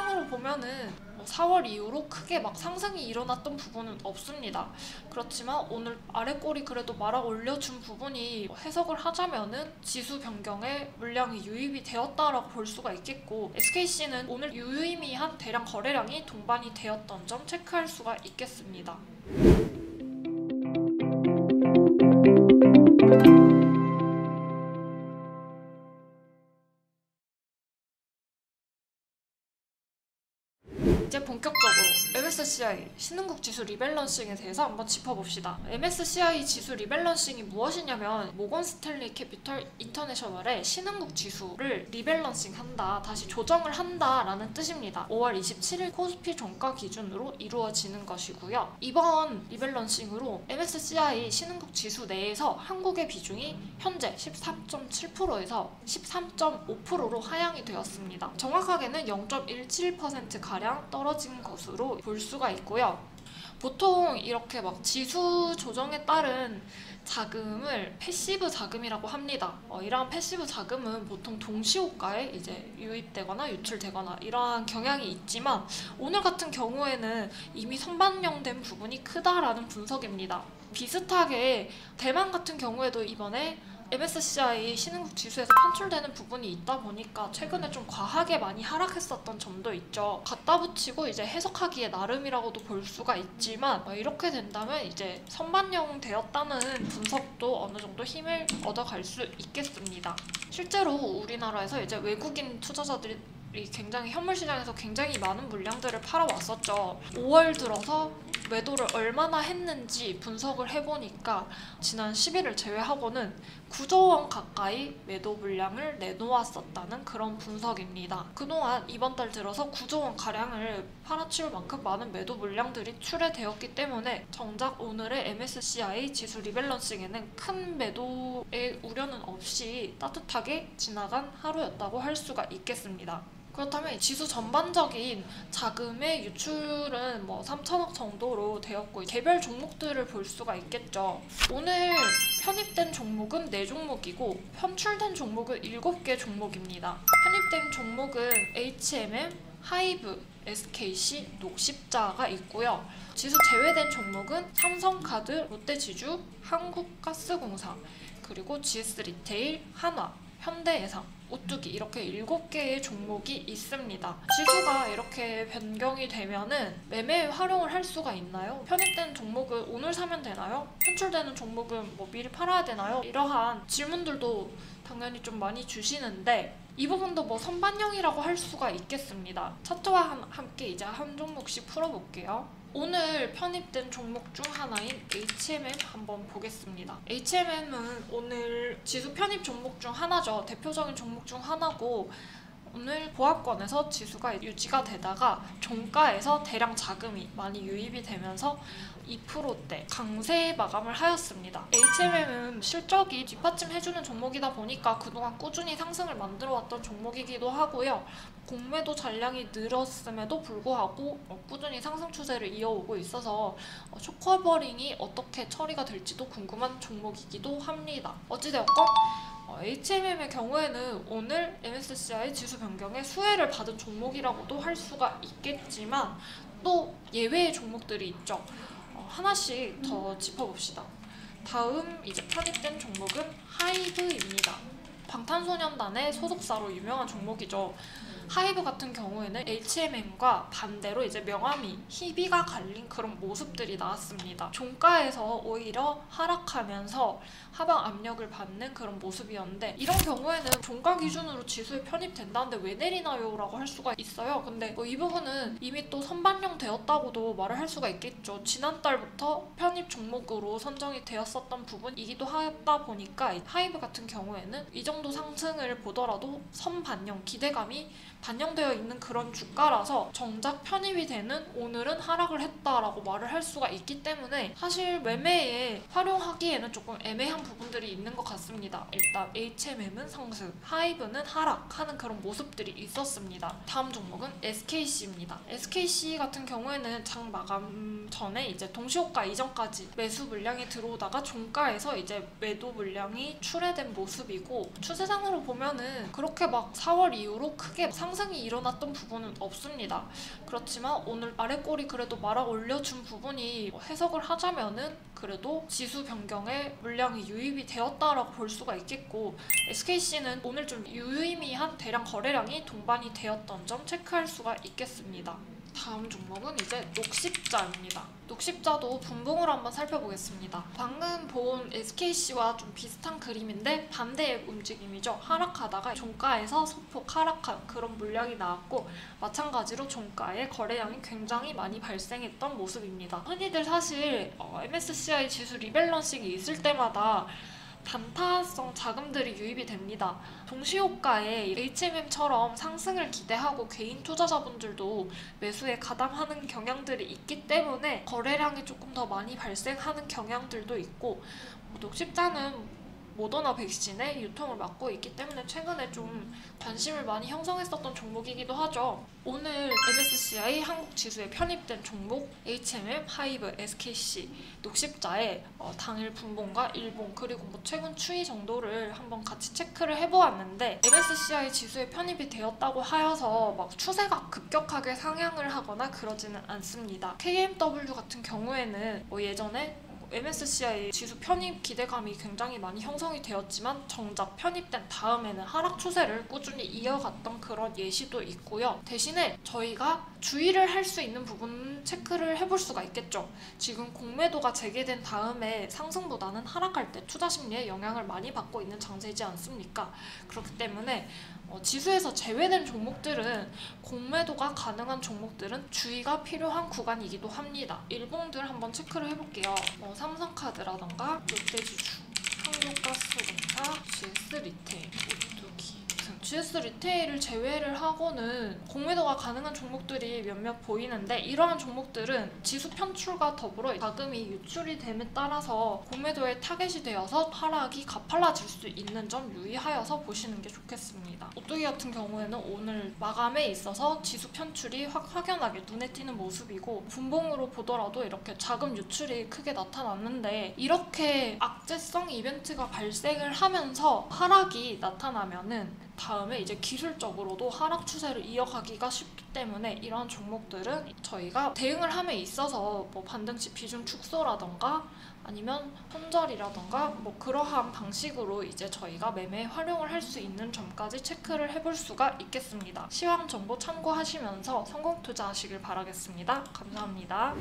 추세상으로 보면은 4월 이후로 크게 막 상승이 일어났던 부분은 없습니다. 그렇지만 오늘 아래 꼬리 그래도 말아 올려준 부분이 해석을 하자면은 지수 변경에 물량이 유입이 되었다라고 볼 수가 있겠고, SKC는 오늘 유의미한 대량 거래량이 동반이 되었던 점 체크할 수가 있겠습니다. 이제 본격적으로 MSCI 신흥국 지수 리밸런싱에 대해서 한번 짚어봅시다. MSCI 지수 리밸런싱이 무엇이냐면 모건 스탠리 캐피털 인터내셔널의 신흥국 지수를 리밸런싱한다, 다시 조정을 한다라는 뜻입니다. 5월 27일 코스피 종가 기준으로 이루어지는 것이고요. 이번 리밸런싱으로 MSCI 신흥국 지수 내에서 한국의 비중이 현재 13.7%에서 13.5%로 하향이 되었습니다. 정확하게는 0.17%가량 떨어진 것으로 볼 수가 있고요. 보통 이렇게 막 지수 조정에 따른 자금을 패시브 자금이라고 합니다. 이러한 패시브 자금은 보통 동시호가에 이제 유입되거나 유출되거나 이러한 경향이 있지만, 오늘 같은 경우에는 이미 선반영된 부분이 크다라는 분석입니다. 비슷하게 대만 같은 경우에도 이번에 MSCI 신흥국 지수에서 편출되는 부분이 있다 보니까 최근에 좀 과하게 많이 하락했었던 점도 있죠. 갖다 붙이고 이제 해석하기에 나름이라고도 볼 수가 있지만, 이렇게 된다면 이제 선반영 되었다는 분석도 어느 정도 힘을 얻어갈 수 있겠습니다. 실제로 우리나라에서 이제 외국인 투자자들이 굉장히 현물 시장에서 굉장히 많은 물량들을 팔아왔었죠. 5월 들어서 매도를 얼마나 했는지 분석을 해보니까 지난 10일을 제외하고는 9조 원 가까이 매도 물량을 내놓았었다는 그런 분석입니다. 그동안 이번 달 들어서 9조 원 가량을 팔아치울 만큼 많은 매도 물량들이 출회되었기 때문에 정작 오늘의 MSCI 지수 리밸런싱에는 큰 매도의 우려는 없이 따뜻하게 지나간 하루였다고 할 수가 있겠습니다. 그렇다면 지수 전반적인 자금의 유출은 3천억 정도로 되었고, 개별 종목들을 볼 수가 있겠죠. 오늘 편입된 종목은 4종목이고 편출된 종목은 7개 종목입니다. 편입된 종목은 HMM, 하이브, SKC, 녹십자가 있고요. 지수 제외된 종목은 삼성카드, 롯데지주, 한국가스공사, 그리고 GS리테일, 한화, 현대해상, 오뚜기 이렇게 7개의 종목이 있습니다. 지수가 이렇게 변경이 되면은 매매에 활용을 할 수가 있나요? 편입된 종목은 오늘 사면 되나요? 편출되는 종목은 미리 팔아야 되나요? 이러한 질문들도 당연히 좀 많이 주시는데, 이 부분도 선반영이라고 할 수가 있겠습니다. 차트와 함께 이제 한 종목씩 풀어볼게요. 오늘 편입된 종목 중 하나인 HMM 한번 보겠습니다. HMM은 오늘 지수 편입 종목 중 하나죠. 대표적인 종목 중 하나고, 오늘 보합권에서 지수가 유지가 되다가 종가에서 대량 자금이 많이 유입이 되면서 2%대 강세 마감을 하였습니다. HMM은 실적이 뒷받침해주는 종목이다 보니까 그동안 꾸준히 상승을 만들어왔던 종목이기도 하고요. 공매도 잔량이 늘었음에도 불구하고 꾸준히 상승 추세를 이어오고 있어서 숏커버링이 어떻게 처리가 될지도 궁금한 종목이기도 합니다. 어찌되었건 HMM의 경우에는 오늘 MSCI 지수 변경에 수혜를 받은 종목이라고도 할 수가 있겠지만, 또 예외의 종목들이 있죠. 하나씩 더 짚어봅시다. 다음 이제 편입된 종목은 하이브입니다. 방탄소년단의 소속사로 유명한 종목이죠. 하이브 같은 경우에는 HMM과 반대로 이제 명암이 희비가 갈린 그런 모습들이 나왔습니다. 종가에서 오히려 하락하면서 하방 압력을 받는 그런 모습이었는데, 이런 경우에는 종가 기준으로 지수에 편입된다는데 왜 내리나요? 라고 할 수가 있어요. 근데 이 부분은 이미 또 선반영 되었다고도 말을 할 수가 있겠죠. 지난달부터 편입 종목으로 선정이 되었었던 부분이기도 하다 보니까 하이브 같은 경우에는 이 정도 상승을 보더라도 선반영 기대감이 반영되어 있는 그런 주가라서 정작 편입이 되는 오늘은 하락을 했다라고 말을 할 수가 있기 때문에 사실 매매에 활용하기에는 조금 애매한 부분들이 있는 것 같습니다. 일단 HMM은 상승, 하이브는 하락하는 그런 모습들이 있었습니다. 다음 종목은 SKC입니다. SKC 같은 경우에는 장 마감 전에 이제 동시호가 이전까지 매수 물량이 들어오다가 종가에서 이제 매도 물량이 출회된 모습이고, 추세상으로 보면은 그렇게 4월 이후로 크게 상승이 일어났던 부분은 없습니다. 그렇지만 오늘 아래 꼴이 그래도 말아 올려준 부분이 해석을 하자면은 그래도 지수 변경에 물량이 유입이 되었다라고 볼 수가 있겠고, SKC는 오늘 좀 유의미한 대량 거래량이 동반이 되었던 점 체크할 수가 있겠습니다. 다음 종목은 이제 녹십자입니다. 녹십자도 분봉을 한번 살펴보겠습니다. 방금 본 SKC와 좀 비슷한 그림인데 반대의 움직임이죠. 하락하다가 종가에서 소폭 하락한 그런 물량이 나왔고, 마찬가지로 종가에 거래량이 굉장히 많이 발생했던 모습입니다. 흔히들 사실 MSCI 지수 리밸런싱이 있을 때마다 단타성 자금들이 유입이 됩니다. 동시호가에 HMM처럼 상승을 기대하고 개인 투자자분들도 매수에 가담하는 경향들이 있기 때문에 거래량이 조금 더 많이 발생하는 경향들도 있고, 녹십자는 모더나 백신의 유통을 맡고 있기 때문에 최근에 좀 관심을 많이 형성했었던 종목이기도 하죠. 오늘 MSCI 한국 지수에 편입된 종목 HMM, 하이브, SKC, 녹십자의 당일 분봉과 일봉 그리고 최근 추이 정도를 한번 같이 체크를 해보았는데, MSCI 지수에 편입이 되었다고 하여서 막 추세가 급격하게 상향을 하거나 그러지는 않습니다. KMW 같은 경우에는 예전에 MSCI 지수 편입 기대감이 굉장히 많이 형성이 되었지만 정작 편입된 다음에는 하락 추세를 꾸준히 이어갔던 그런 예시도 있고요. 대신에 저희가 주의를 할 수 있는 부분 체크를 해볼 수가 있겠죠. 지금 공매도가 재개된 다음에 상승보다는 하락할 때 투자 심리에 영향을 많이 받고 있는 장세이지 않습니까? 그렇기 때문에 지수에서 제외된 종목들은, 공매도가 가능한 종목들은 주의가 필요한 구간이기도 합니다. 일봉들 한번 체크를 해볼게요. 삼성카드라던가 롯데지주, 한국가스공사, GS리테일, 오뚜기. GS리테일을 제외를 하고는 공매도가 가능한 종목들이 몇몇 보이는데, 이러한 종목들은 지수 편출과 더불어 자금이 유출이 됨에 따라서 공매도에 타겟이 되어서 하락이 가팔라질 수 있는 점 유의하여서 보시는 게 좋겠습니다. 오뚜기 같은 경우에는 오늘 마감에 있어서 지수 편출이 확연하게 눈에 띄는 모습이고, 분봉으로 보더라도 이렇게 자금 유출이 크게 나타났는데, 이렇게 악재성 이벤트가 발생을 하면서 하락이 나타나면은 다음에 이제 기술적으로도 하락 추세를 이어가기가 쉽기 때문에 이러한 종목들은 저희가 대응을 함에 있어서 반등치 비중 축소라던가 아니면 손절이라던가 그러한 방식으로 이제 저희가 매매에 활용을 할 수 있는 점까지 체크를 해볼 수가 있겠습니다. 시황 정보 참고하시면서 성공 투자하시길 바라겠습니다. 감사합니다.